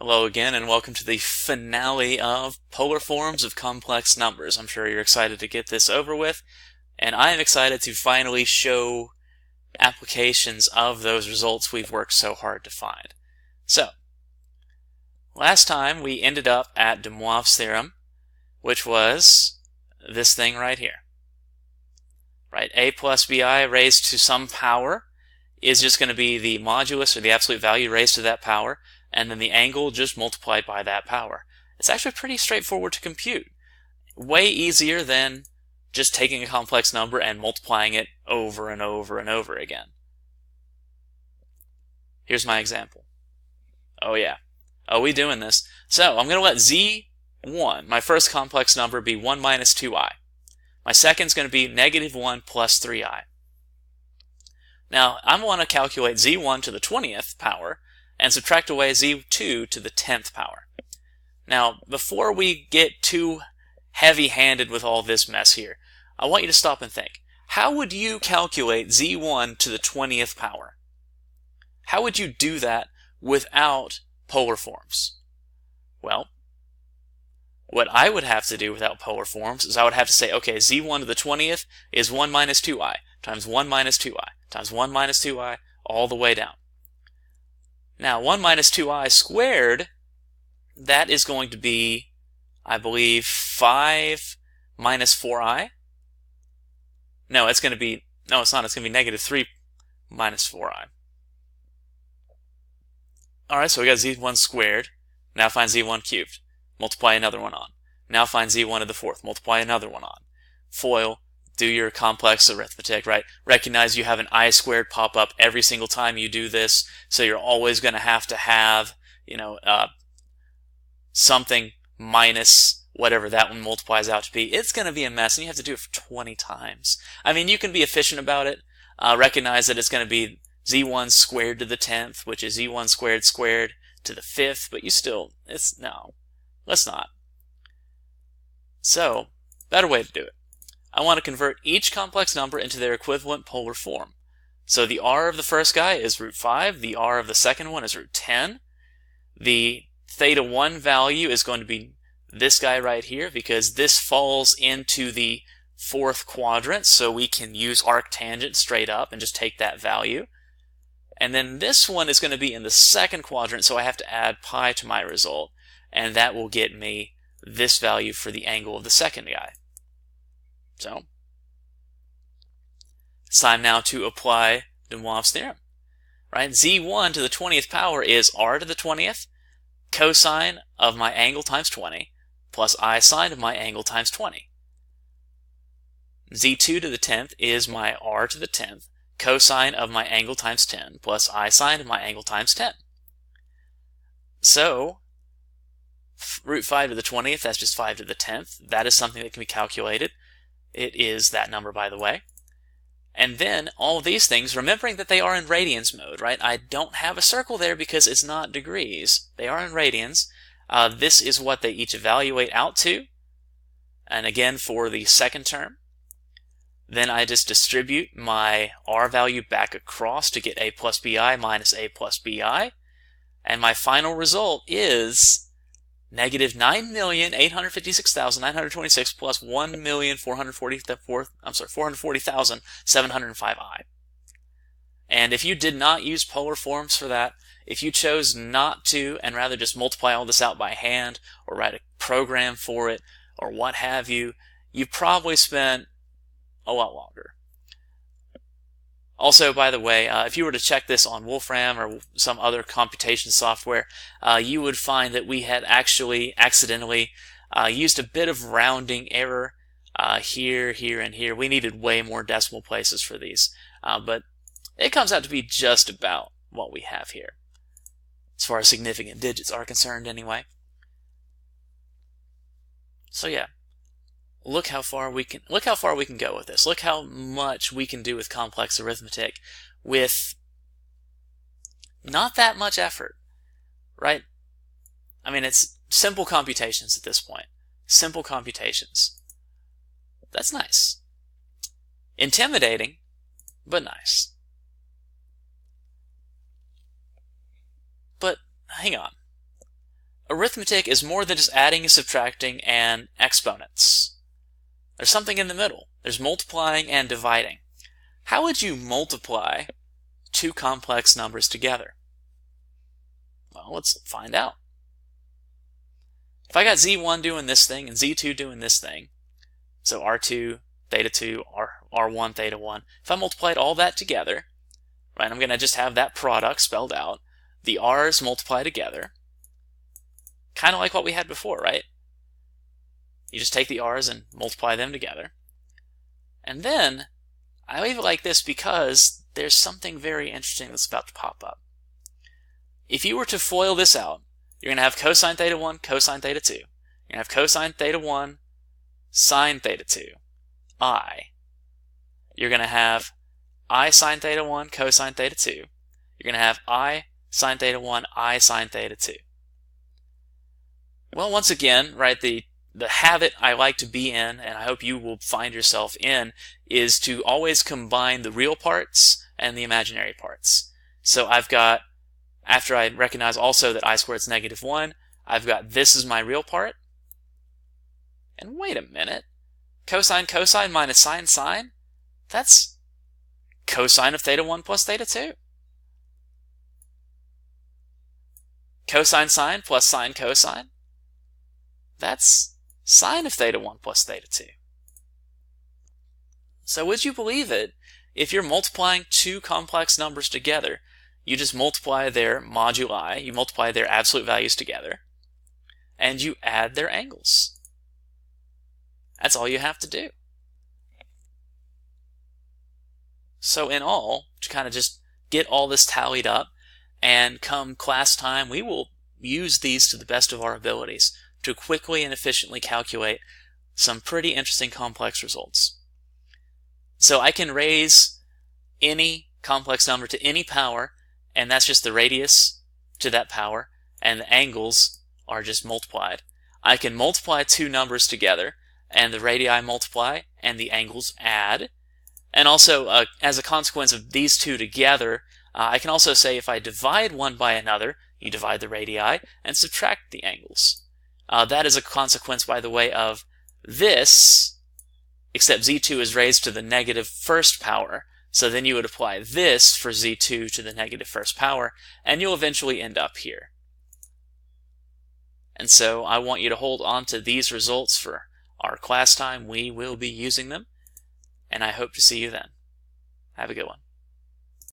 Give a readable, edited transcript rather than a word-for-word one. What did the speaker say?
Hello again, and welcome to the finale of Polar Forms of Complex Numbers. I'm sure you're excited to get this over with, and I am excited to finally show applications of those results we've worked so hard to find. So, last time we ended up at de Moivre's theorem, which was this thing right here. Right, a plus bi raised to some power is just going to be the modulus, or the absolute value, raised to that power, and then the angle just multiplied by that power. It's actually pretty straightforward to compute. Way easier than just taking a complex number and multiplying it over and over and over again. Here's my example. Oh yeah. Oh, we doing this. So I'm going to let z1, my first complex number, be 1 minus 2i. My second is going to be negative 1 plus 3i. Now, I want to calculate z1 to the 20th power and subtract away z2 to the 10th power. Now, before we get too heavy-handed with all this mess here, I want you to stop and think. How would you calculate z1 to the 20th power? How would you do that without polar forms? Well, what I would have to do without polar forms is I would have to say, okay, z1 to the 20th is 1 minus 2i times 1 minus 2i times 1 minus 2i all the way down. Now, 1 minus 2i squared, that is going to be, I believe, 5 minus 4i. No, it's going to be, no, it's not. It's going to be negative 3 minus 4i. All right, so we got z1 squared. Now find z1 cubed. Multiply another one on. Now find z1 to the 4th. Multiply another one on. FOIL. Do your complex arithmetic, right? Recognize you have an I squared pop up every single time you do this, so you're always going to have, something minus whatever that one multiplies out to be. It's going to be a mess, and you have to do it for 20 times. I mean, you can be efficient about it. Recognize that it's going to be z1 squared to the 10th, which is z1 squared to the 5th, but you still, no, let's not. So, better way to do it. I want to convert each complex number into their equivalent polar form. So the r of the first guy is root 5, the r of the second one is root 10. The theta 1 value is going to be this guy right here, because this falls into the 4th quadrant, so we can use arctangent straight up and just take that value. And then this one is going to be in the 2nd quadrant, so I have to add pi to my result, and that will get me this value for the angle of the second guy. So, it's time now to apply de Moivre's theorem. Right? z1 to the 20th power is r to the 20th, cosine of my angle times 20, plus I sine of my angle times 20. z2 to the 10th is my r to the 10th, cosine of my angle times 10, plus I sine of my angle times 10. So, root 5 to the 20th, that's just 5 to the 10th. That is something that can be calculated. It is that number, by the way. And then all of these things, remembering that they are in radians mode, right? I don't have a circle there because it's not degrees. They are in radians. This is what they each evaluate out to. And again, for the second term, then I just distribute my r value back across to get a plus bi minus a plus bi. And my final result is negative 9,856,926 plus 440,705i. And if you did not use polar forms for that, if you chose not to and rather just multiply all this out by hand or write a program for it or what have you, you probably spent a lot longer. Also, by the way, if you were to check this on Wolfram or some other computation software, you would find that we had actually accidentally used a bit of rounding error here, here, and here. We needed way more decimal places for these, but it comes out to be just about what we have here, as far as significant digits are concerned anyway. So yeah. Look how far we can go with this. Look how much we can do with complex arithmetic with not that much effort, right? I mean, it's simple computations at this point. Simple computations. That's nice. Intimidating, but nice. But hang on. arithmetic is more than just adding and subtracting and exponents. There's something in the middle. There's multiplying and dividing. How would you multiply two complex numbers together? Well, let's find out. If I got Z1 doing this thing and Z2 doing this thing, so R2, theta 2, R1, theta 1, if I multiplied all that together, right, I'm going to just have that product spelled out. The R's multiply together, kind of like what we had before, right? You just take the R's and multiply them together. And then, I leave it like this because there's something very interesting that's about to pop up. If you were to FOIL this out, you're going to have cosine theta 1, cosine theta 2. You're going to have cosine theta 1, sine theta 2, I. You're going to have I sine theta 1, cosine theta 2. You're going to have I sine theta 1, I sine theta 2. Well, once again, right, the habit I like to be in, and I hope you will find yourself in, is to always combine the real parts and the imaginary parts. So I've got, after I recognize also that I squared is -1, I've got this is my real part. And wait a minute, cosine cosine minus sine sine, that's cosine of theta 1 plus theta 2. Cosine sine plus sine cosine, that's sine of theta 1 plus theta 2. So would you believe it, if you're multiplying two complex numbers together, you just multiply their moduli, you multiply their absolute values together, and you add their angles. That's all you have to do. So in all, to kind of just get all this tallied up, and come class time, we will use these to the best of our abilities to quickly and efficiently calculate some pretty interesting complex results. So I can raise any complex number to any power, and that's just the radius to that power, and the angles are just multiplied. I can multiply two numbers together, and the radii multiply, and the angles add. And also, as a consequence of these two together, I can also say if I divide one by another, you divide the radii and subtract the angles. That is a consequence, by the way, of this, except Z2 is raised to the negative first power. So then you would apply this for Z2 to the negative first power, and you'll eventually end up here. And so I want you to hold on to these results for our class time. We will be using them, and I hope to see you then. Have a good one.